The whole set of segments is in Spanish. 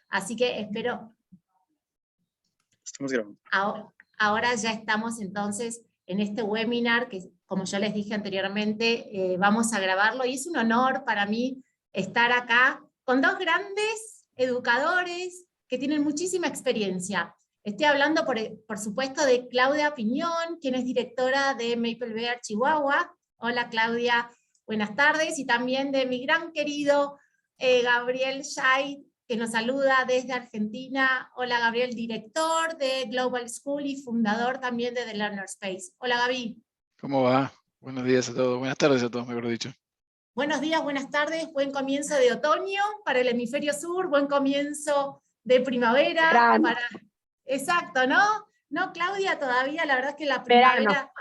Así que espero... Estamos grabando. Ahora ya estamos entonces en este webinar que, como yo les dije anteriormente, vamos a grabarlo, y es un honor para mí estar acá con dos grandes educadores que tienen muchísima experiencia. Estoy hablando, por supuesto, de Claudia Piñón, quien es directora de Maple Bear Chihuahua. Hola Claudia, buenas tardes, y también de mi gran querido Gabriel Scheid, que nos saluda desde Argentina. Hola Gabriel, director de Global School y fundador también de The Learner Space. Hola Gaby. ¿Cómo va? Buenos días a todos, buenas tardes a todos, mejor dicho. Buenos días, buenas tardes, buen comienzo de otoño para el hemisferio sur, buen comienzo de primavera. Exacto, ¿no? No, Claudia, todavía la verdad es que la primavera...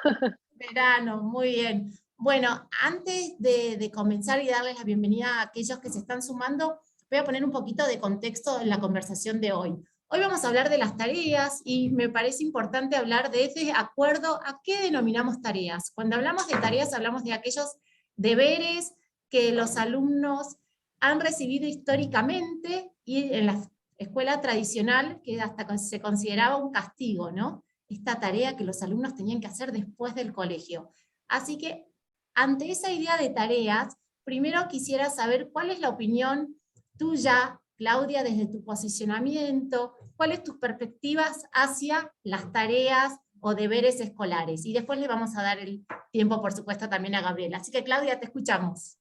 Verano, muy bien. Bueno, antes de comenzar y darles la bienvenida a aquellos que se están sumando, voy a poner un poquito de contexto en la conversación de hoy. Hoy vamos a hablar de las tareas y me parece importante hablar de ese acuerdo a qué denominamos tareas. Cuando hablamos de tareas hablamos de aquellos deberes que los alumnos han recibido históricamente y en la escuela tradicional que hasta se consideraba un castigo, ¿no? Esta tarea que los alumnos tenían que hacer después del colegio. Así que, ante esa idea de tareas, primero quisiera saber cuál es la opinión tuya, Claudia, desde tu posicionamiento, cuáles tus perspectivas hacia las tareas o deberes escolares. Y después le vamos a dar el tiempo, por supuesto, también a Gabriela. Así que, Claudia, te escuchamos.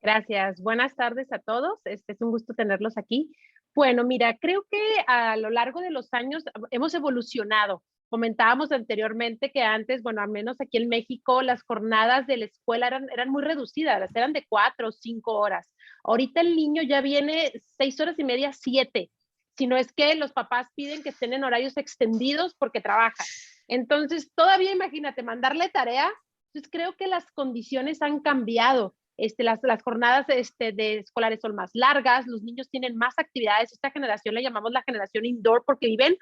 Gracias. Buenas tardes a todos. Es un gusto tenerlos aquí. Bueno, mira, creo que a lo largo de los años hemos evolucionado. Comentábamos anteriormente que antes, bueno, al menos aquí en México, las jornadas de la escuela eran muy reducidas, eran de 4 o 5 horas. Ahorita el niño ya viene 6 horas y media, 7. Si no es que los papás piden que estén en horarios extendidos porque trabajan. Entonces, todavía imagínate, mandarle tarea. Entonces, creo que las condiciones han cambiado. Las jornadas de escolares son más largas, los niños tienen más actividades. Esta generación la llamamos la generación indoor porque viven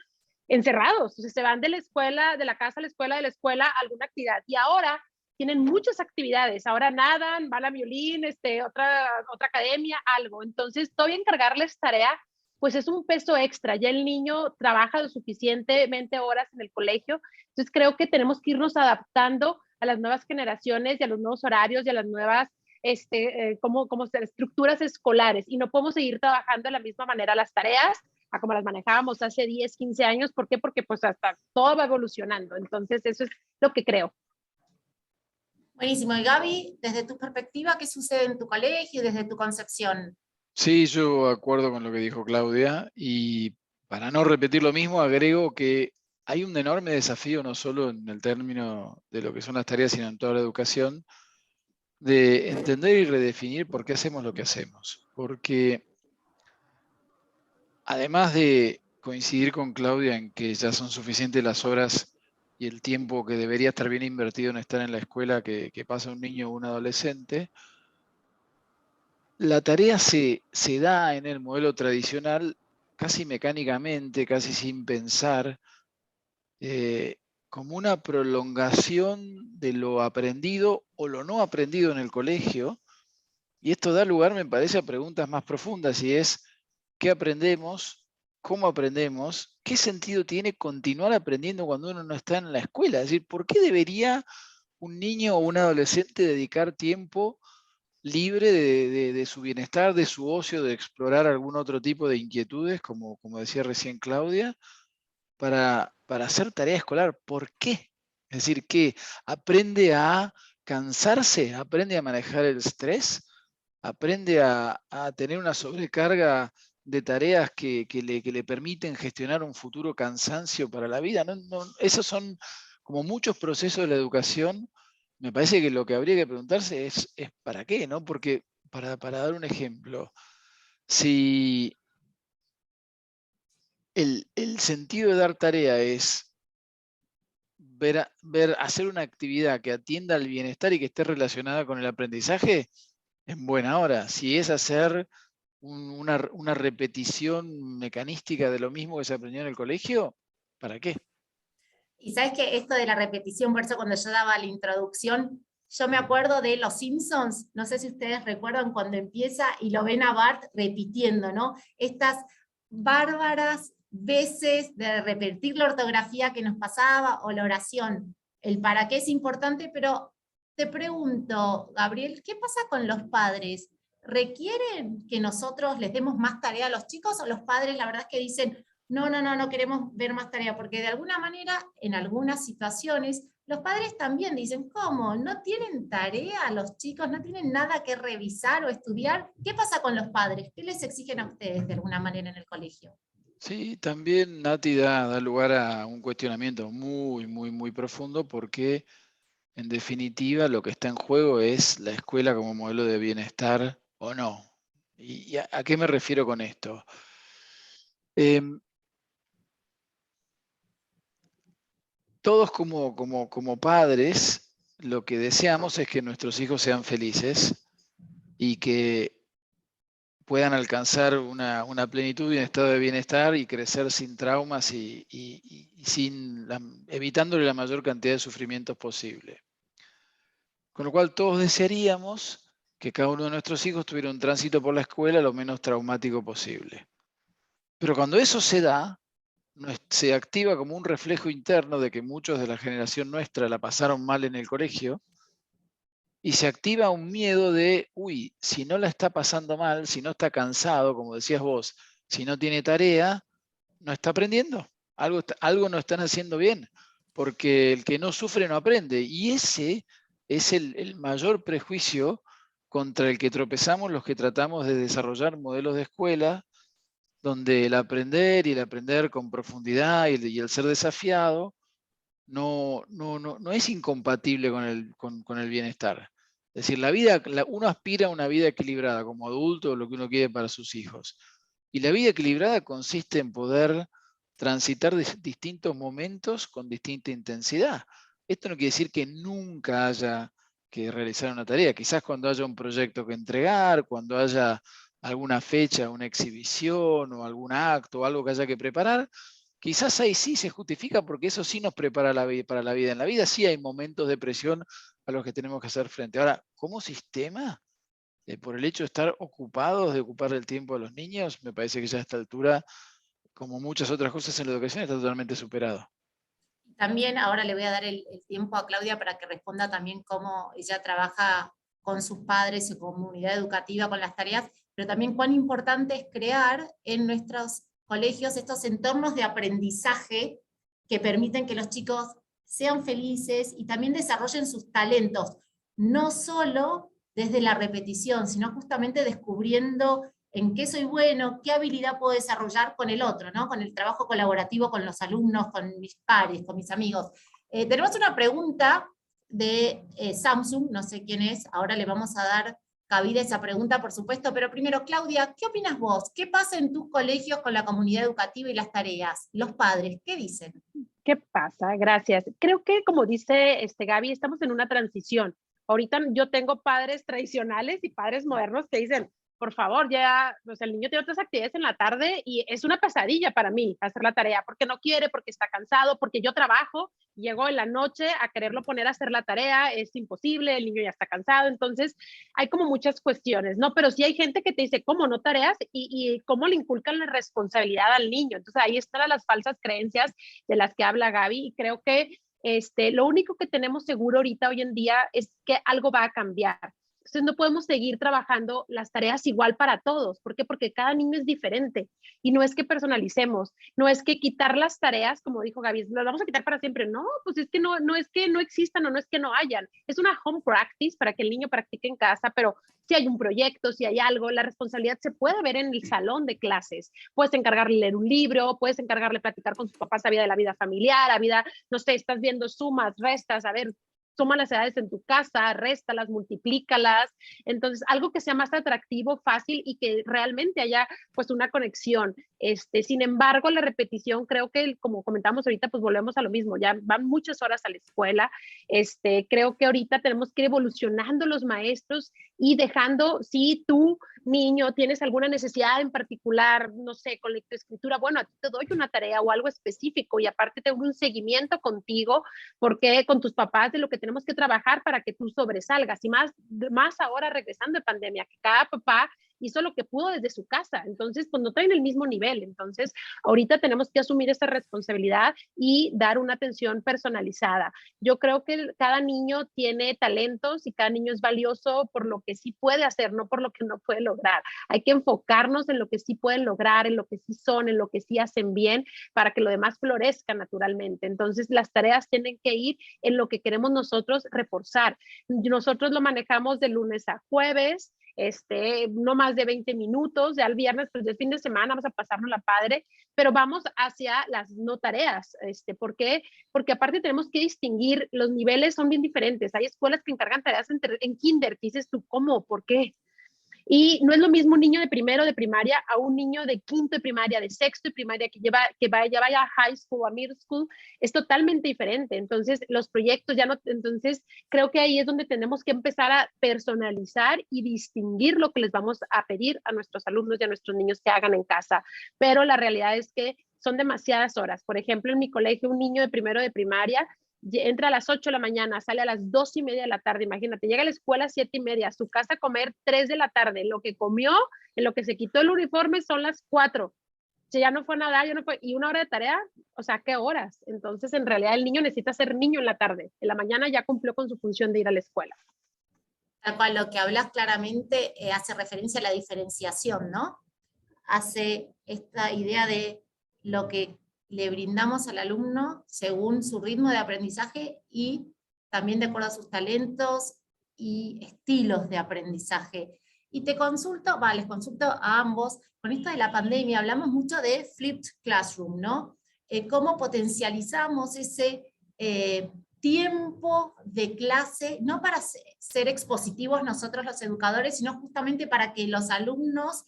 encerrados, entonces se van de la escuela, de la casa a la escuela, de la escuela a alguna actividad, y ahora tienen muchas actividades, ahora nadan, van a violín, otra academia, algo. Entonces todavía encargarles tarea pues es un peso extra, ya el niño trabaja lo suficientemente horas en el colegio. Entonces creo que tenemos que irnos adaptando a las nuevas generaciones y a los nuevos horarios y a las nuevas como estructuras escolares, y no podemos seguir trabajando de la misma manera las tareas a como las manejábamos hace 10, 15 años. ¿Por qué? Porque pues hasta todo va evolucionando. Entonces eso es lo que creo. Buenísimo. Y Gaby, desde tu perspectiva, ¿qué sucede en tu colegio y desde tu concepción? Sí, yo acuerdo con lo que dijo Claudia, y para no repetir lo mismo, agrego que hay un enorme desafío, no solo en el término de lo que son las tareas, sino en toda la educación, de entender y redefinir por qué hacemos lo que hacemos. Porque además de coincidir con Claudia en que ya son suficientes las horas y el tiempo que debería estar bien invertido en estar en la escuela que pasa un niño o un adolescente, la tarea se da en el modelo tradicional casi mecánicamente, casi sin pensar, como una prolongación de lo aprendido o lo no aprendido en el colegio. Y esto da lugar, me parece, a preguntas más profundas, y es: ¿qué aprendemos? ¿Cómo aprendemos? ¿Qué sentido tiene continuar aprendiendo cuando uno no está en la escuela? Es decir, ¿por qué debería un niño o un adolescente dedicar tiempo libre de su bienestar, de su ocio, de explorar algún otro tipo de inquietudes, como decía recién Claudia, para hacer tarea escolar? ¿Por qué? Es decir, que aprende a cansarse, aprende a manejar el estrés, aprende a tener una sobrecarga de tareas que le permiten gestionar un futuro cansancio para la vida. Esos son como muchos procesos de la educación. Me parece que lo que habría que preguntarse es ¿para qué? ¿No? Porque, para dar un ejemplo, si el sentido de dar tarea es hacer una actividad que atienda al bienestar y que esté relacionada con el aprendizaje, en buena hora. Si es hacer una repetición mecanística de lo mismo que se aprendió en el colegio, ¿para qué? Y sabes que esto de la repetición, por eso cuando yo daba la introducción, yo me acuerdo de Los Simpsons, no sé si ustedes recuerdan cuando empieza y lo ven a Bart repitiendo, ¿no? Estas bárbaras veces de repetir la ortografía que nos pasaba o la oración. El para qué es importante, pero te pregunto, Gabriel, ¿qué pasa con los padres? ¿Requieren que nosotros les demos más tarea a los chicos o los padres la verdad es que dicen, no queremos ver más tarea? Porque de alguna manera, en algunas situaciones, los padres también dicen, ¿cómo? ¿No tienen tarea los chicos? ¿No tienen nada que revisar o estudiar? ¿Qué pasa con los padres? ¿Qué les exigen a ustedes de alguna manera en el colegio? Sí, también Nati da lugar a un cuestionamiento muy profundo porque en definitiva lo que está en juego es la escuela como modelo de bienestar o no. ¿Y a qué me refiero con esto? Todos como padres lo que deseamos es que nuestros hijos sean felices y que puedan alcanzar una plenitud y un estado de bienestar y crecer sin traumas y evitándole la mayor cantidad de sufrimientos posible. Con lo cual todos desearíamos que cada uno de nuestros hijos tuviera un tránsito por la escuela lo menos traumático posible. Pero cuando eso se da, se activa como un reflejo interno de que muchos de la generación nuestra la pasaron mal en el colegio, y se activa un miedo de, uy, si no la está pasando mal, si no está cansado, como decías vos, si no tiene tarea, no está aprendiendo. Algo no están haciendo bien, porque el que no sufre no aprende. Y ese es el mayor prejuicio contra el que tropezamos los que tratamos de desarrollar modelos de escuela donde el aprender y el aprender con profundidad y el ser desafiado no es incompatible con el bienestar. Es decir, uno aspira a una vida equilibrada como adulto, lo que uno quiere para sus hijos. Y la vida equilibrada consiste en poder transitar distintos momentos con distinta intensidad. Esto no quiere decir que nunca haya que realizar una tarea. Quizás cuando haya un proyecto que entregar, cuando haya alguna fecha, una exhibición o algún acto o algo que haya que preparar, quizás ahí sí se justifica porque eso sí nos prepara para la vida. En la vida sí hay momentos de presión a los que tenemos que hacer frente. Ahora, como sistema, por el hecho de estar ocupados, de ocupar el tiempo a los niños, me parece que ya a esta altura, como muchas otras cosas en la educación, está totalmente superado. También ahora le voy a dar el tiempo a Claudia para que responda también cómo ella trabaja con sus padres, su comunidad educativa, con las tareas, pero también cuán importante es crear en nuestros colegios estos entornos de aprendizaje que permiten que los chicos sean felices y también desarrollen sus talentos, no solo desde la repetición, sino justamente descubriendo en qué soy bueno, qué habilidad puedo desarrollar con el otro, ¿no? Con el trabajo colaborativo con los alumnos, con mis pares, con mis amigos. Tenemos una pregunta de Samsung, no sé quién es, ahora le vamos a dar cabida a esa pregunta, por supuesto, pero primero, Claudia, ¿qué opinas vos? ¿Qué pasa en tus colegios con la comunidad educativa y las tareas? Los padres, ¿qué dicen? ¿Qué pasa? Gracias. Creo que, como dice Gaby, estamos en una transición. Ahorita yo tengo padres tradicionales y padres modernos que dicen, por favor, ya, o sea, el niño tiene otras actividades en la tarde y es una pesadilla para mí hacer la tarea, porque no quiere, porque está cansado, porque yo trabajo, llego en la noche a quererlo poner a hacer la tarea, es imposible, el niño ya está cansado, entonces hay como muchas cuestiones, ¿no? Pero sí hay gente que te dice, ¿cómo no tareas? Y cómo le inculcan la responsabilidad al niño. Entonces ahí están las falsas creencias de las que habla Gaby y creo que lo único que tenemos seguro ahorita hoy en día es que algo va a cambiar. Entonces no podemos seguir trabajando las tareas igual para todos. ¿Por qué? Porque cada niño es diferente y no es que personalicemos, no es que quitar las tareas, como dijo Gaby, las vamos a quitar para siempre. No, pues es que no es que no existan o no es que no hayan. Es una home practice para que el niño practique en casa, pero si hay un proyecto, si hay algo, la responsabilidad se puede ver en el salón de clases. Puedes encargarle leer un libro, puedes encargarle platicar con sus papás a vida de la vida familiar, a vida, no sé, estás viendo sumas, restas, a ver, suma las edades en tu casa, réstalas, multiplícalas. Entonces, algo que sea más atractivo, fácil y que realmente haya pues una conexión. Sin embargo, la repetición, creo que como comentamos ahorita, pues volvemos a lo mismo, ya van muchas horas a la escuela. Creo que ahorita tenemos que ir evolucionando los maestros y dejando, si tú, niño, tienes alguna necesidad en particular, no sé, con lectoescritura, bueno, a ti te doy una tarea o algo específico y aparte tengo un seguimiento contigo, porque con tus papás de lo que tenemos que trabajar para que tú sobresalgas y más ahora regresando de pandemia, que cada papá hizo lo que pudo desde su casa. Entonces, pues no traen el mismo nivel. Entonces, ahorita tenemos que asumir esa responsabilidad y dar una atención personalizada. Yo creo que cada niño tiene talentos y cada niño es valioso por lo que sí puede hacer, no por lo que no puede lograr. Hay que enfocarnos en lo que sí pueden lograr, en lo que sí son, en lo que sí hacen bien, para que lo demás florezca naturalmente. Entonces, las tareas tienen que ir en lo que queremos nosotros reforzar. Nosotros lo manejamos de lunes a jueves, no más de 20 minutos, ya el viernes, pues el fin de semana vamos a pasarnos la padre, pero vamos hacia las no tareas. ¿Por qué? Porque aparte tenemos que distinguir, los niveles son bien diferentes. Hay escuelas que encargan tareas en kinder, que dices tú, ¿cómo? ¿Por qué? Y no es lo mismo un niño de primero de primaria a un niño de quinto de primaria, de sexto de primaria, ya vaya a high school o a middle school, es totalmente diferente. Entonces, los proyectos ya no, entonces creo que ahí es donde tenemos que empezar a personalizar y distinguir lo que les vamos a pedir a nuestros alumnos y a nuestros niños que hagan en casa. Pero la realidad es que son demasiadas horas. Por ejemplo, en mi colegio, un niño de primero de primaria entra a las 8 de la mañana, sale a las 2:30 de la tarde, imagínate, llega a la escuela a 7:30, a su casa a comer 3 de la tarde, lo que comió, en lo que se quitó el uniforme son las 4, si ya no fue a nadar, ya no fue, y 1 hora de tarea, o sea, ¿qué horas? Entonces, en realidad, el niño necesita ser niño en la tarde, en la mañana ya cumplió con su función de ir a la escuela. Tal cual, lo que hablas claramente hace referencia a la diferenciación, ¿no? Hace esta idea de lo que le brindamos al alumno según su ritmo de aprendizaje y también de acuerdo a sus talentos y estilos de aprendizaje. Y les consulto a ambos, con esto de la pandemia hablamos mucho de flipped classroom, ¿no? Cómo potencializamos ese tiempo de clase, no para ser expositivos nosotros los educadores, sino justamente para que los alumnos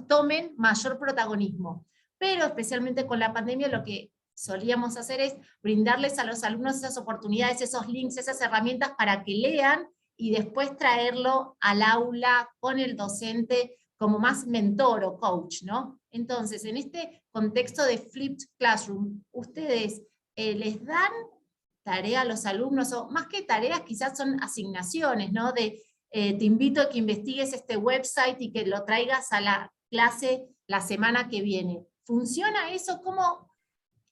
tomen mayor protagonismo. Pero especialmente con la pandemia lo que solíamos hacer es brindarles a los alumnos esas oportunidades, esos links, esas herramientas para que lean y después traerlo al aula con el docente como más mentor o coach, ¿no? Entonces, en este contexto de flipped classroom, ¿ustedes les dan tarea a los alumnos, o más que tareas quizás son asignaciones, ¿no? De te invito a que investigues este website y que lo traigas a la clase la semana que viene? ¿Funciona eso? ¿Cómo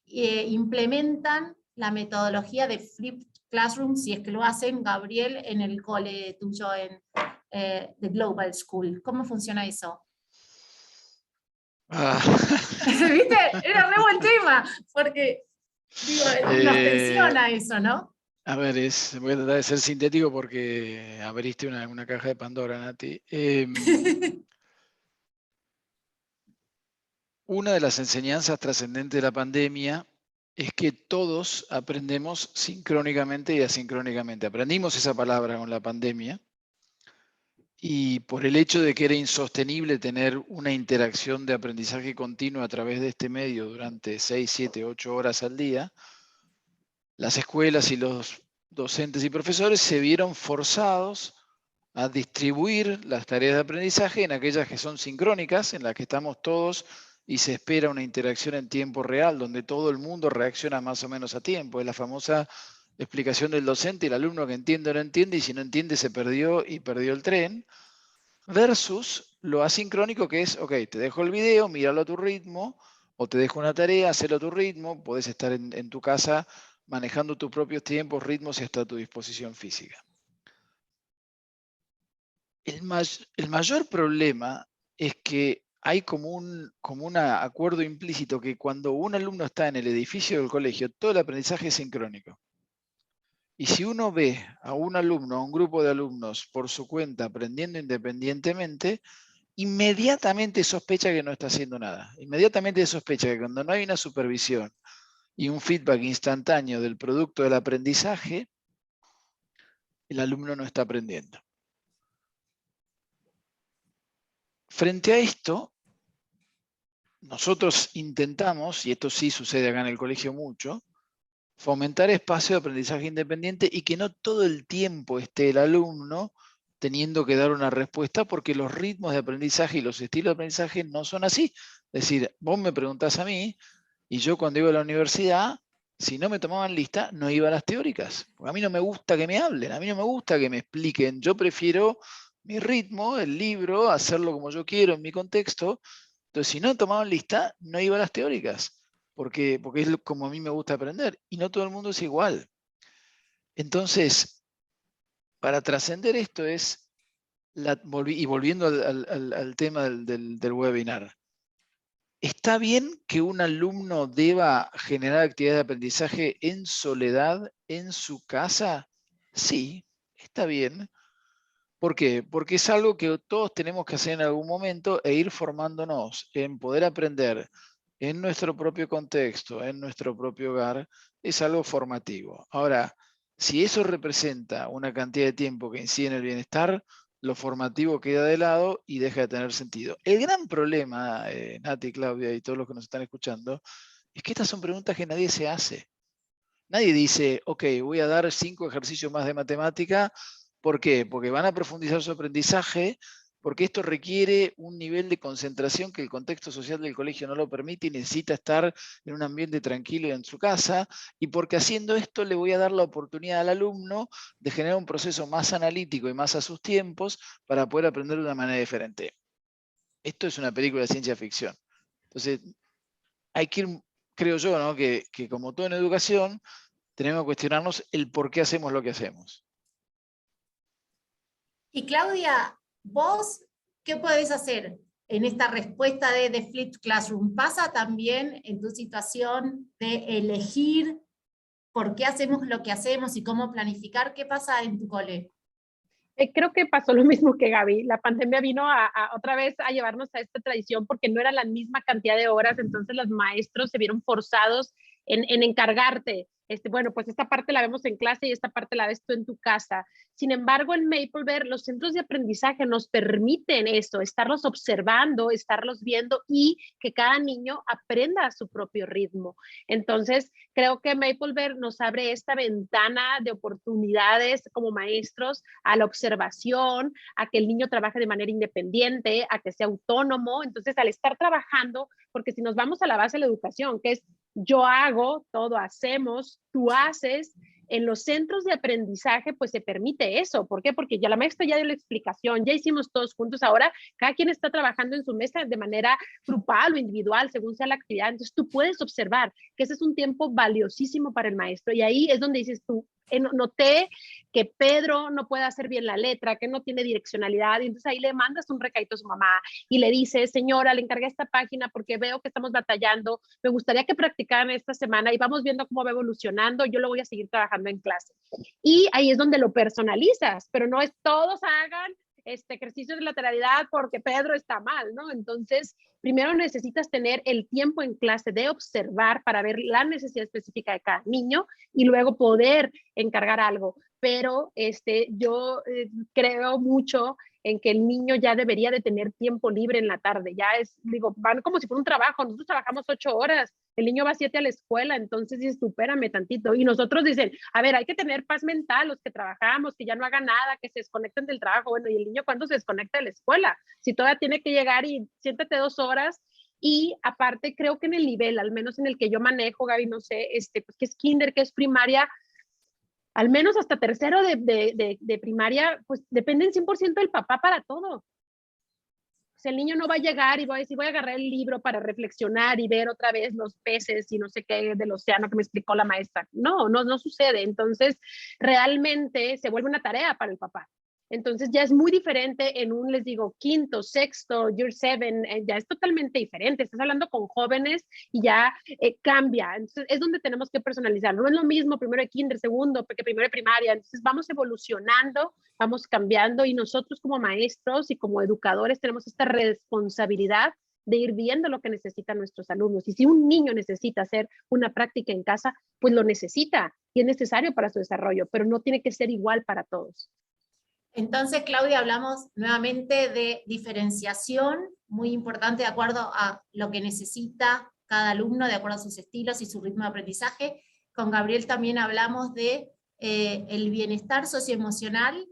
implementan la metodología de Flipped Classroom, si es que lo hacen, Gabriel, en el cole tuyo en The Global School? ¿Cómo funciona eso? ¿Viste? Era re buen tema, porque digo, nos tensiona eso, ¿no? A ver, voy a tratar de ser sintético porque abriste una caja de Pandora, Nati. Una de las enseñanzas trascendentes de la pandemia es que todos aprendemos sincrónicamente y asincrónicamente. Aprendimos esa palabra con la pandemia y por el hecho de que era insostenible tener una interacción de aprendizaje continuo a través de este medio durante 6, 7, 8 horas al día, las escuelas y los docentes y profesores se vieron forzados a distribuir las tareas de aprendizaje en aquellas que son sincrónicas, en las que estamos todos y se espera una interacción en tiempo real, donde todo el mundo reacciona más o menos a tiempo. Es la famosa explicación del docente, el alumno que entiende o no entiende, y si no entiende se perdió y perdió el tren, versus lo asincrónico que es, ok, te dejo el video, míralo a tu ritmo, o te dejo una tarea, hacelo a tu ritmo, podés estar en tu casa manejando tus propios tiempos, ritmos y hasta a tu disposición física. El mayor problema es que hay como un acuerdo implícito que cuando un alumno está en el edificio del colegio, todo el aprendizaje es sincrónico. Y si uno ve a un alumno, a un grupo de alumnos por su cuenta aprendiendo independientemente, inmediatamente sospecha que no está haciendo nada. Inmediatamente sospecha que cuando no hay una supervisión y un feedback instantáneo del producto del aprendizaje, el alumno no está aprendiendo. Frente a esto, nosotros intentamos, y esto sí sucede acá en el colegio mucho, fomentar espacio de aprendizaje independiente y que no todo el tiempo esté el alumno teniendo que dar una respuesta, porque los ritmos de aprendizaje y los estilos de aprendizaje no son así. Es decir, vos me preguntás a mí, y yo cuando iba a la universidad, si no me tomaban lista, no iba a las teóricas. Porque a mí no me gusta que me hablen, a mí no me gusta que me expliquen. Yo prefiero mi ritmo, el libro, hacerlo como yo quiero en mi contexto. Entonces, si no tomaban lista, no iba a las teóricas, porque es como a mí me gusta aprender, y no todo el mundo es igual. Entonces, para trascender esto es, y volviendo al tema del webinar, ¿está bien que un alumno deba generar actividades de aprendizaje en soledad en su casa? Sí, está bien. ¿Por qué? Porque es algo que todos tenemos que hacer en algún momento e ir formándonos en poder aprender en nuestro propio contexto, en nuestro propio hogar, es algo formativo. Ahora, si eso representa una cantidad de tiempo que incide en el bienestar, lo formativo queda de lado y deja de tener sentido. El gran problema, Nati, Claudia y todos los que nos están escuchando, es que estas son preguntas que nadie se hace. Nadie dice, ok, voy a dar 5 ejercicios más de matemática. ¿Por qué? Porque van a profundizar su aprendizaje, porque esto requiere un nivel de concentración que el contexto social del colegio no lo permite y necesita estar en un ambiente tranquilo en su casa, y porque haciendo esto le voy a dar la oportunidad al alumno de generar un proceso más analítico y más a sus tiempos para poder aprender de una manera diferente. Esto es una película de ciencia ficción. Entonces, hay que ir, creo yo, ¿no? que como todo en educación, tenemos que cuestionarnos el por qué hacemos lo que hacemos. Y Claudia, vos, ¿qué podés hacer en esta respuesta de Flipped Classroom? ¿Pasa también en tu situación de elegir por qué hacemos lo que hacemos y cómo planificar? ¿Qué pasa en tu cole? Creo que pasó lo mismo que Gaby. La pandemia vino otra vez a llevarnos a esta tradición porque no era la misma cantidad de horas, entonces los maestros se vieron forzados en encargarte. Bueno, pues esta parte la vemos en clase y esta parte la ves tú en tu casa. Sin embargo, en Maplebear, los centros de aprendizaje nos permiten eso, estarlos observando, estarlos viendo y que cada niño aprenda a su propio ritmo. Entonces, creo que Maplebear nos abre esta ventana de oportunidades como maestros a la observación, a que el niño trabaje de manera independiente, a que sea autónomo. Entonces, al estar trabajando, porque si nos vamos a la base de la educación, que es yo hago, todo hacemos, tú haces, en los centros de aprendizaje pues se permite eso. ¿Por qué? Porque ya la maestra ya dio la explicación, ya hicimos todos juntos, ahora cada quien está trabajando en su mesa de manera grupal o individual, según sea la actividad. Entonces tú puedes observar que ese es un tiempo valiosísimo para el maestro, y ahí es donde dices tú, noté que Pedro no puede hacer bien la letra, que no tiene direccionalidad, y entonces ahí le mandas un recadito a su mamá y le dices, señora, le encargué esta página porque veo que estamos batallando, me gustaría que practicaran esta semana y vamos viendo cómo va evolucionando, yo lo voy a seguir trabajando en clase. Y ahí es donde lo personalizas, pero no es todos hagan ejercicios de lateralidad porque Pedro está mal, ¿no? Entonces, primero necesitas tener el tiempo en clase de observar para ver la necesidad específica de cada niño y luego poder encargar algo. Pero yo creo mucho en que el niño ya debería de tener tiempo libre en la tarde. Ya van como si fuera un trabajo. Nosotros trabajamos 8 horas, el niño va 7 a la escuela, entonces dices, supérame tantito. Y nosotros dicen, a ver, hay que tener paz mental, los que trabajamos, que ya no hagan nada, que se desconecten del trabajo. Bueno, ¿y el niño cuándo se desconecta de la escuela? Si todavía tiene que llegar y siéntate 2 horas. Y aparte, creo que en el nivel, al menos en el que yo manejo, Gaby, no sé, pues que es kinder, que es primaria, al menos hasta tercero de primaria, pues dependen 100% del papá para todo. O sea, el niño no va a llegar y va a decir, voy a agarrar el libro para reflexionar y ver otra vez los peces y no sé qué del océano que me explicó la maestra. No sucede. Entonces, realmente se vuelve una tarea para el papá. Entonces ya es muy diferente en les digo, quinto, sexto, year 7, ya es totalmente diferente. Estás hablando con jóvenes y ya cambia. Entonces es donde tenemos que personalizar. No es lo mismo primero de kinder, segundo, porque primero de primaria. Entonces vamos evolucionando, vamos cambiando, y nosotros como maestros y como educadores tenemos esta responsabilidad de ir viendo lo que necesitan nuestros alumnos. Y si un niño necesita hacer una práctica en casa, pues lo necesita y es necesario para su desarrollo, pero no tiene que ser igual para todos. Entonces, Claudia, hablamos nuevamente de diferenciación, muy importante de acuerdo a lo que necesita cada alumno, de acuerdo a sus estilos y su ritmo de aprendizaje. Con Gabriel también hablamos de el bienestar socioemocional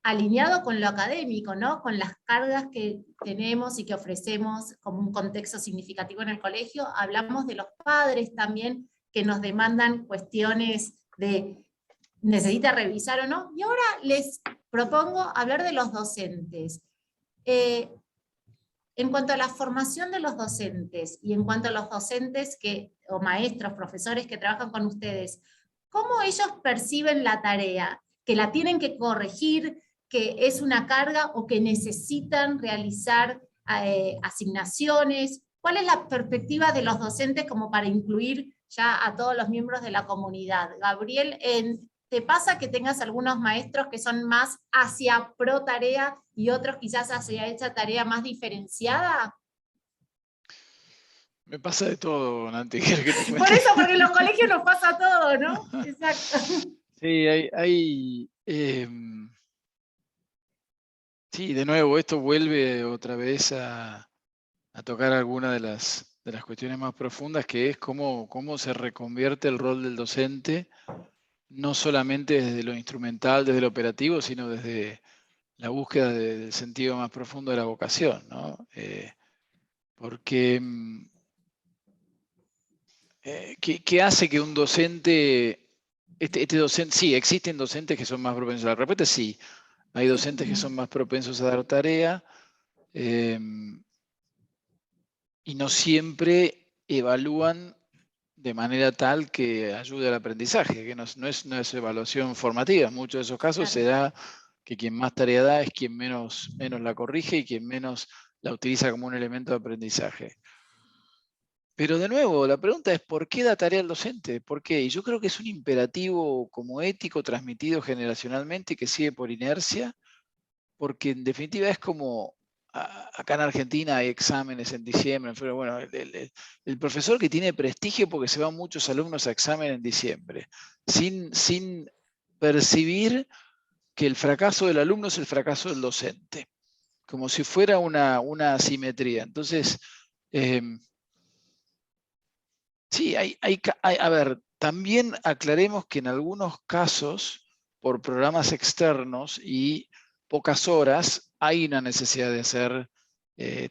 alineado con lo académico, ¿no? Con las cargas que tenemos y que ofrecemos como un contexto significativo en el colegio. Hablamos de los padres también, que nos demandan cuestiones de necesita revisar o no. Y ahora les propongo hablar de los docentes. En cuanto a la formación de los docentes y en cuanto a los docentes o maestros, profesores que trabajan con ustedes, ¿cómo ellos perciben la tarea? ¿Que la tienen que corregir, que es una carga o que necesitan realizar asignaciones? ¿Cuál es la perspectiva de los docentes como para incluir ya a todos los miembros de la comunidad? Gabriel, ¿te pasa que tengas algunos maestros que son más hacia pro tarea y otros quizás hacia esa tarea más diferenciada? Me pasa de todo, Nanti. ¿Quieres que te cuente? Por eso, porque en los colegios nos pasa todo, ¿no? Exacto. Sí, sí, de nuevo, esto vuelve otra vez a tocar alguna de las cuestiones más profundas, que es cómo se reconvierte el rol del docente, no solamente desde lo instrumental, desde lo operativo, sino desde la búsqueda del sentido más profundo de la vocación, ¿no? Porque ¿qué hace que un docente, este docente, sí, existen docentes que son más propensos a la respuesta, sí, hay docentes que son más propensos a dar tarea, y no siempre evalúan de manera tal que ayude al aprendizaje, que no es evaluación formativa. En muchos de esos casos se da que quien más tarea da es quien menos la corrige y quien menos la utiliza como un elemento de aprendizaje. Pero de nuevo, la pregunta es ¿por qué da tarea al docente? ¿Por qué? Y yo creo que es un imperativo como ético transmitido generacionalmente que sigue por inercia, porque en definitiva es como, acá en Argentina hay exámenes en diciembre, pero bueno, el profesor que tiene prestigio porque se van muchos alumnos a examen en diciembre, sin percibir que el fracaso del alumno es el fracaso del docente, como si fuera una asimetría. Entonces, sí, a ver, también aclaremos que en algunos casos, por programas externos y pocas horas, hay una necesidad de hacer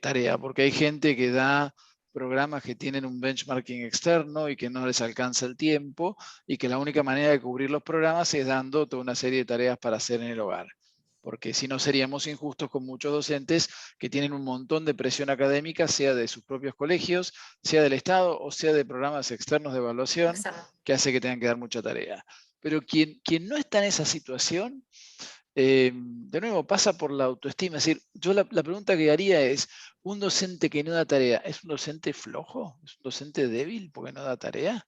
tarea, porque hay gente que da programas que tienen un benchmarking externo y que no les alcanza el tiempo, y que la única manera de cubrir los programas es dando toda una serie de tareas para hacer en el hogar. Porque si no seríamos injustos con muchos docentes que tienen un montón de presión académica, sea de sus propios colegios, sea del Estado o sea de programas externos de evaluación, que hace que tengan que dar mucha tarea. Pero quien no está en esa situación, de nuevo, pasa por la autoestima. Es decir, yo la pregunta que haría es, ¿un docente que no da tarea es un docente flojo? ¿Es un docente débil porque no da tarea?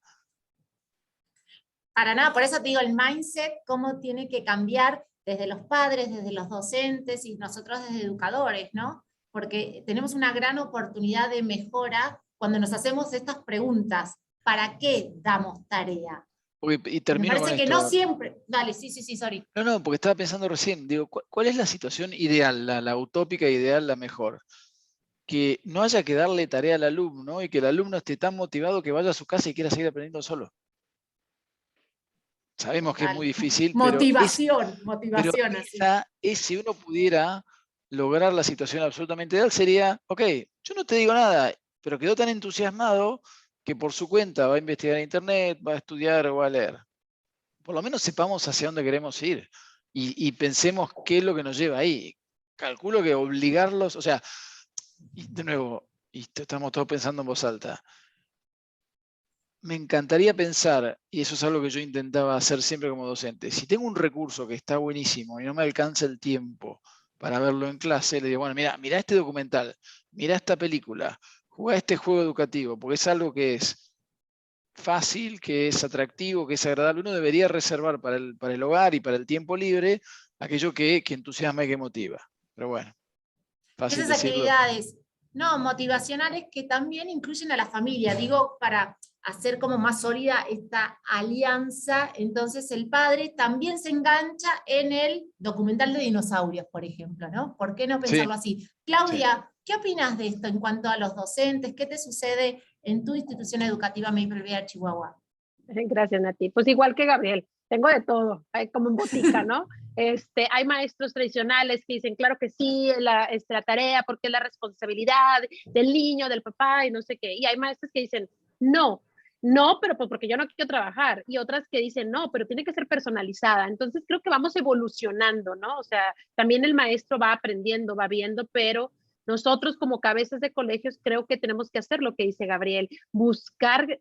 Para nada, por eso te digo, el mindset, cómo tiene que cambiar desde los padres, desde los docentes y nosotros desde educadores, ¿no? Porque tenemos una gran oportunidad de mejora cuando nos hacemos estas preguntas. ¿Para qué damos tarea? Y termino Me parece con que esto. no siempre... Dale, sí, sorry. No, porque estaba pensando recién, digo, ¿cuál es la situación ideal, la utópica ideal, la mejor? Que no haya que darle tarea al alumno y que el alumno esté tan motivado que vaya a su casa y quiera seguir aprendiendo solo. Sabemos que es muy difícil, motivación, si uno pudiera lograr la situación absolutamente ideal, sería, ok, yo no te digo nada, pero quedó tan entusiasmado que por su cuenta va a investigar en internet, va a estudiar o va a leer. Por lo menos sepamos hacia dónde queremos ir y pensemos qué es lo que nos lleva ahí. Calculo que obligarlos, o sea, y de nuevo, y estamos todos pensando en voz alta, me encantaría pensar, y eso es algo que yo intentaba hacer siempre como docente, si tengo un recurso que está buenísimo y no me alcanza el tiempo para verlo en clase, le digo, bueno, mira este documental, mira esta película, juega este juego educativo, porque es algo que es fácil, que es atractivo, que es agradable. Uno debería reservar para el hogar y para el tiempo libre aquello que entusiasma y que motiva. Pero bueno, fácil esas decirlo. Actividades, no, motivacionales que también incluyen a la familia, digo, para hacer como más sólida esta alianza, entonces el padre también se engancha en el documental de dinosaurios, por ejemplo, ¿no? ¿Por qué no pensarlo así? Claudia, ¿qué opinas de esto en cuanto a los docentes? ¿Qué te sucede en tu institución educativa Maple Bear, Chihuahua? Gracias, Nati. Pues igual que Gabriel, tengo de todo, hay como en botica, ¿no? Hay maestros tradicionales que dicen, claro que sí, la tarea, porque es la responsabilidad del niño, del papá y no sé qué. Y hay maestros que dicen, no, no, pero pues porque yo no quiero trabajar, y otras que dicen, no, pero tiene que ser personalizada. Entonces creo que vamos evolucionando, ¿no? O sea, también el maestro va aprendiendo, va viendo, pero nosotros como cabezas de colegios creo que tenemos que hacer lo que dice Gabriel, buscar,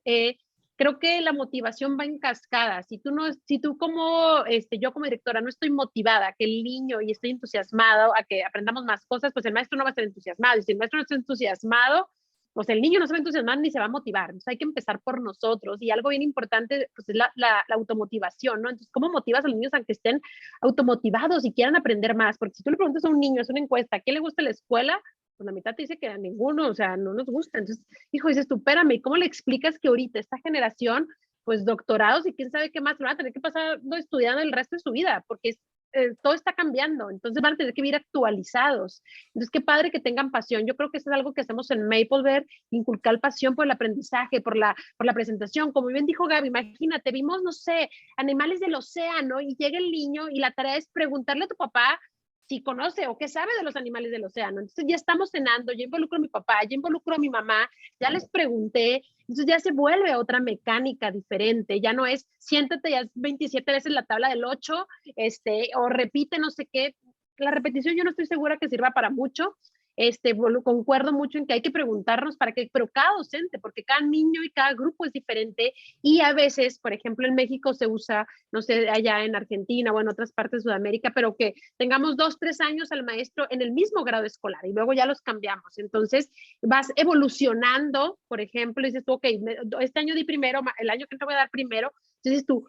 creo que la motivación va en cascada. Si tú como, yo como directora no estoy motivada, que el niño y estoy entusiasmado a que aprendamos más cosas, pues el maestro no va a estar entusiasmado. Y si el maestro no está entusiasmado, pues el niño no se va a entusiasmar ni se va a motivar. Entonces hay que empezar por nosotros. Y algo bien importante pues, es la automotivación, ¿no? Entonces, ¿cómo motivas a los niños a que estén automotivados y quieran aprender más? Porque si tú le preguntas a un niño, es una encuesta, ¿qué le gusta la escuela? Pues la mitad te dice que a ninguno, o sea, no nos gusta. Entonces, hijo, dices tú, espérame, ¿cómo le explicas que ahorita esta generación, pues doctorados y quién sabe qué más, van a tener que pasar estudiando el resto de su vida? Porque todo está cambiando, entonces van a tener que vivir actualizados. Entonces, qué padre que tengan pasión. Yo creo que eso es algo que hacemos en Mapleverde, inculcar pasión por el aprendizaje, por la presentación. Como bien dijo Gaby, imagínate, vimos, no sé, animales del océano y llega el niño y la tarea es preguntarle a tu papá si conoce o qué sabe de los animales del océano. Entonces ya estamos cenando, ya involucro a mi papá, ya involucro a mi mamá, ya les pregunté, entonces ya se vuelve otra mecánica diferente, ya no es siéntate ya 27 veces la tabla del 8, o repite no sé qué. La repetición yo no estoy segura que sirva para mucho. Concuerdo mucho en que hay que preguntarnos para qué, pero cada docente, porque cada niño y cada grupo es diferente y a veces, por ejemplo, en México se usa, no sé, allá en Argentina o en otras partes de Sudamérica, pero que tengamos 2, 3 años al maestro en el mismo grado escolar y luego ya los cambiamos. Entonces vas evolucionando, por ejemplo, y dices tú, ok, este año di primero, el año que te voy a dar primero, entonces tú,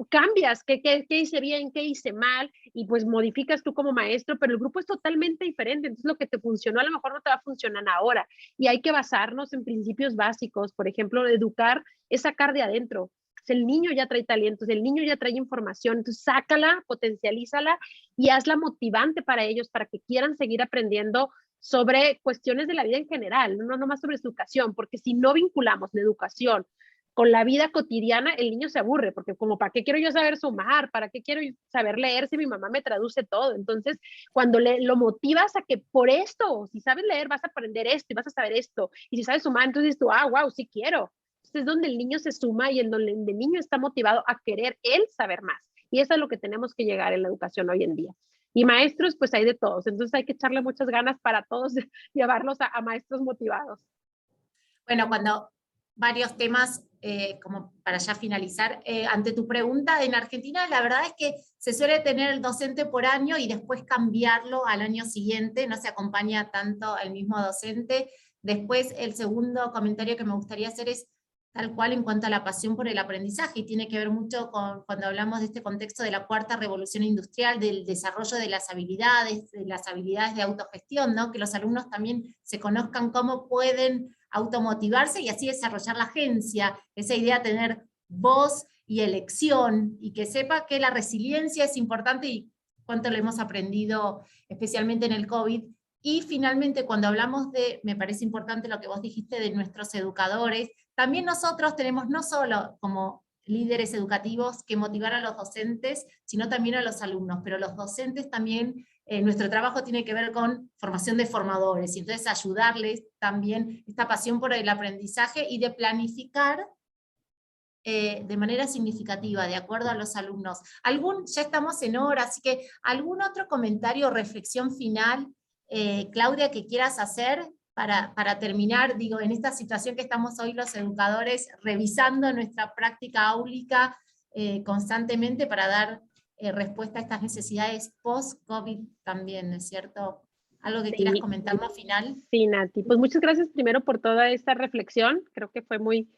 cambias, qué hice bien, qué hice mal, y pues modificas tú como maestro, pero el grupo es totalmente diferente, entonces lo que te funcionó a lo mejor no te va a funcionar ahora, y hay que basarnos en principios básicos. Por ejemplo, educar es sacar de adentro. El niño ya trae talentos, el niño ya trae información, entonces sácala, potencialízala y hazla motivante para ellos, para que quieran seguir aprendiendo sobre cuestiones de la vida en general, no nomás sobre su educación, porque si no vinculamos la educación con la vida cotidiana, el niño se aburre, porque como, ¿para qué quiero yo saber sumar? ¿Para qué quiero saber leer si mi mamá me traduce todo? Entonces, cuando lo motivas a que por esto, si sabes leer, vas a aprender esto y vas a saber esto, y si sabes sumar, entonces dices tú, wow, sí quiero. Entonces es donde el niño se suma y en donde el niño está motivado a querer él saber más. Y eso es lo que tenemos que llegar en la educación hoy en día. Y maestros, pues hay de todos. Entonces hay que echarle muchas ganas para todos llevarlos a maestros motivados. Bueno, cuando varios temas, como para ya finalizar, ante tu pregunta, en Argentina la verdad es que se suele tener el docente por año y después cambiarlo al año siguiente, no se acompaña tanto al mismo docente. Después, el segundo comentario que me gustaría hacer es tal cual en cuanto a la pasión por el aprendizaje, y tiene que ver mucho con cuando hablamos de este contexto de la cuarta revolución industrial, del desarrollo de las habilidades de autogestión, ¿no? Que los alumnos también se conozcan cómo pueden automotivarse y así desarrollar la agencia, esa idea de tener voz y elección, y que sepa que la resiliencia es importante y cuánto lo hemos aprendido especialmente en el COVID. Y finalmente, cuando hablamos me parece importante lo que vos dijiste de nuestros educadores, también nosotros tenemos no solo como líderes educativos que motivar a los docentes, sino también a los alumnos, pero los docentes también, nuestro trabajo tiene que ver con formación de formadores, y entonces ayudarles también esta pasión por el aprendizaje y de planificar de manera significativa, de acuerdo a los alumnos. Ya estamos en hora, así que ¿algún otro comentario o reflexión final, Claudia, que quieras hacer para terminar, digo, en esta situación que estamos hoy los educadores revisando nuestra práctica áulica constantemente para dar respuesta a estas necesidades post-COVID también, ¿no es cierto? ¿Algo que quieras comentarnos final? Sí, Nati, pues muchas gracias primero por toda esta reflexión, creo que fue muy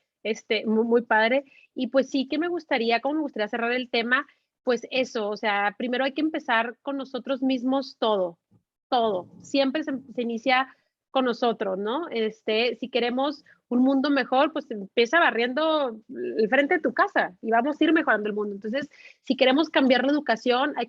padre, y pues sí que me gustaría cerrar el tema, pues eso, o sea, primero hay que empezar con nosotros mismos todo, siempre se inicia con nosotros, ¿no? Si queremos un mundo mejor, pues empieza barriendo el frente de tu casa y vamos a ir mejorando el mundo. Entonces, si queremos cambiar la educación, hay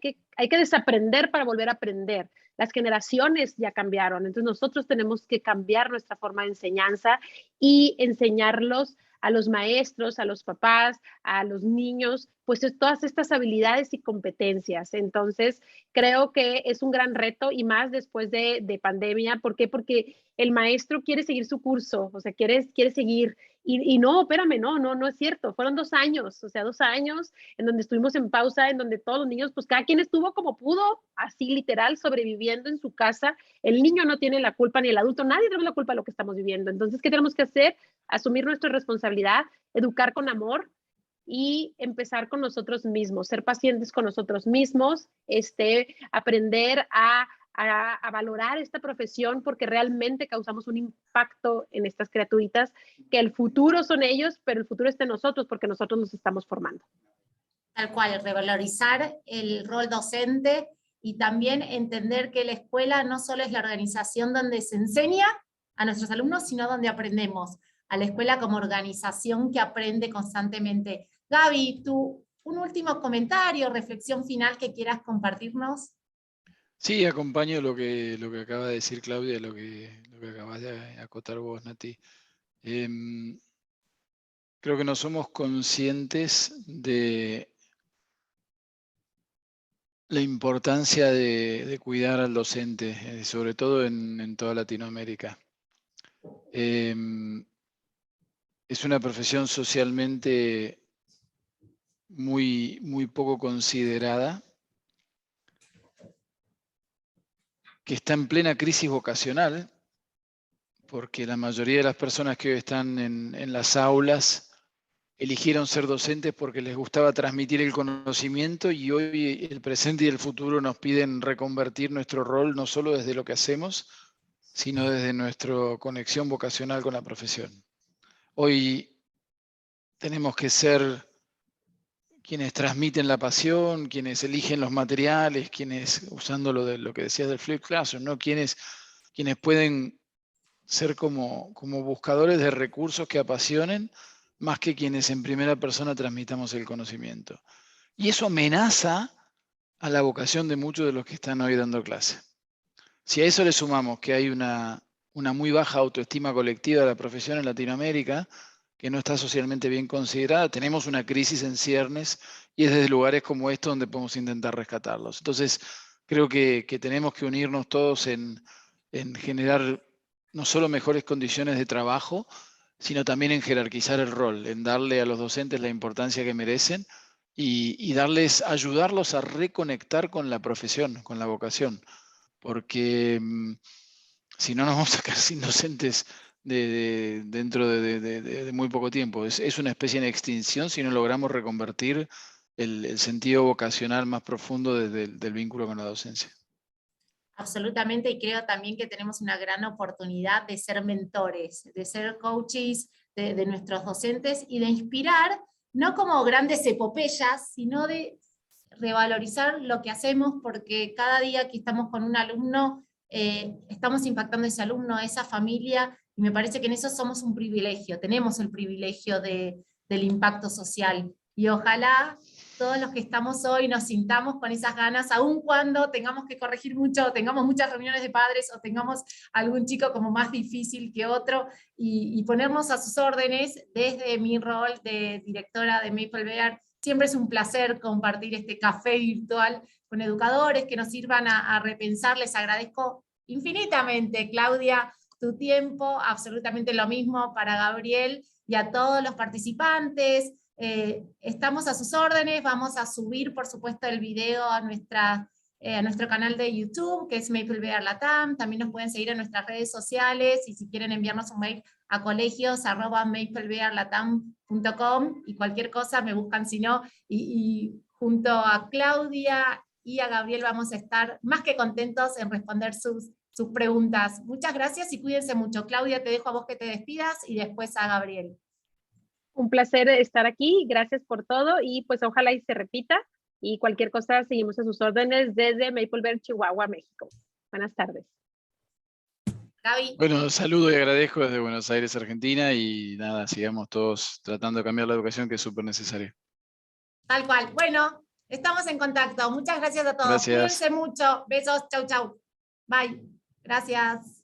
que desaprender para volver a aprender. Las generaciones ya cambiaron, entonces nosotros tenemos que cambiar nuestra forma de enseñanza y enseñarlos a los maestros, a los papás, a los niños, pues todas estas habilidades y competencias. Entonces, creo que es un gran reto y más después de pandemia. ¿Por qué? Porque el maestro quiere seguir su curso, o sea, quiere seguir Y no, espérame, no es cierto. Fueron 2 años, o sea, 2 años en donde estuvimos en pausa, en donde todos los niños, pues cada quien estuvo como pudo, así literal, sobreviviendo en su casa. El niño no tiene la culpa, ni el adulto, nadie tiene la culpa de lo que estamos viviendo. Entonces, ¿qué tenemos que hacer? Asumir nuestra responsabilidad, educar con amor y empezar con nosotros mismos, ser pacientes con nosotros mismos, aprender a valorar esta profesión porque realmente causamos un impacto en estas criaturitas, que el futuro son ellos, pero el futuro está en nosotros porque nosotros nos estamos formando. Tal cual, revalorizar el rol docente y también entender que la escuela no solo es la organización donde se enseña a nuestros alumnos, sino donde aprendemos. A la escuela como organización que aprende constantemente. Gaby, un último comentario, reflexión final que quieras compartirnos. Sí, acompaño lo que acaba de decir Claudia, lo que acabas de acotar vos, Nati. Creo que no somos conscientes de la importancia de cuidar al docente, sobre todo en toda Latinoamérica. Es una profesión socialmente muy poco considerada, que está en plena crisis vocacional, porque la mayoría de las personas que hoy están en las aulas eligieron ser docentes porque les gustaba transmitir el conocimiento, y hoy el presente y el futuro nos piden reconvertir nuestro rol no solo desde lo que hacemos, sino desde nuestra conexión vocacional con la profesión. Hoy tenemos que ser quienes transmiten la pasión, quienes eligen los materiales, quienes, usando lo que decías del Flip Classroom, ¿no? quienes pueden ser como buscadores de recursos que apasionen, más que quienes en primera persona transmitamos el conocimiento. Y eso amenaza a la vocación de muchos de los que están hoy dando clase. Si a eso le sumamos que hay una muy baja autoestima colectiva de la profesión en Latinoamérica, que no está socialmente bien considerada, tenemos una crisis en ciernes, y es desde lugares como estos donde podemos intentar rescatarlos. Entonces, creo que tenemos que unirnos todos en generar no solo mejores condiciones de trabajo, sino también en jerarquizar el rol, en darle a los docentes la importancia que merecen y ayudarlos a reconectar con la profesión, con la vocación, porque si no nos vamos a quedar sin docentes dentro de muy poco tiempo. Es una especie en extinción si no logramos reconvertir el sentido vocacional más profundo del vínculo con la docencia. Absolutamente, y creo también que tenemos una gran oportunidad de ser mentores, de ser coaches de nuestros docentes y de inspirar, no como grandes epopeyas, sino de revalorizar lo que hacemos, porque cada día que estamos con un alumno, estamos impactando a ese alumno, a esa familia, y me parece que en eso somos un privilegio, tenemos el privilegio del impacto social, y ojalá todos los que estamos hoy nos sintamos con esas ganas, aun cuando tengamos que corregir mucho, tengamos muchas reuniones de padres o tengamos algún chico como más difícil que otro, y ponernos a sus órdenes. Desde mi rol de directora de Maple Bear, siempre es un placer compartir este café virtual con educadores que nos sirvan a repensar. Les agradezco infinitamente, Claudia, tu tiempo, absolutamente lo mismo para Gabriel y a todos los participantes. Estamos a sus órdenes, vamos a subir por supuesto el video a nuestro canal de YouTube, que es Maple Bear Latam. También nos pueden seguir en nuestras redes sociales, y si quieren enviarnos un mail a colegios@maplebearlatam.com, y cualquier cosa me buscan, si no, y junto a Claudia y a Gabriel vamos a estar más que contentos en responder sus preguntas. Muchas gracias y cuídense mucho. Claudia, te dejo a vos que te despidas y después a Gabriel. Un placer estar aquí, gracias por todo, y pues ojalá y se repita, y cualquier cosa seguimos a sus órdenes desde Maple Bear, Chihuahua, México. Buenas tardes. Gaby. Bueno, saludo y agradezco desde Buenos Aires, Argentina, y nada, sigamos todos tratando de cambiar la educación, que es súper necesaria. Tal cual. Bueno, estamos en contacto. Muchas gracias a todos. Gracias. Cuídense mucho. Besos. Chau, chau. Bye. Gracias.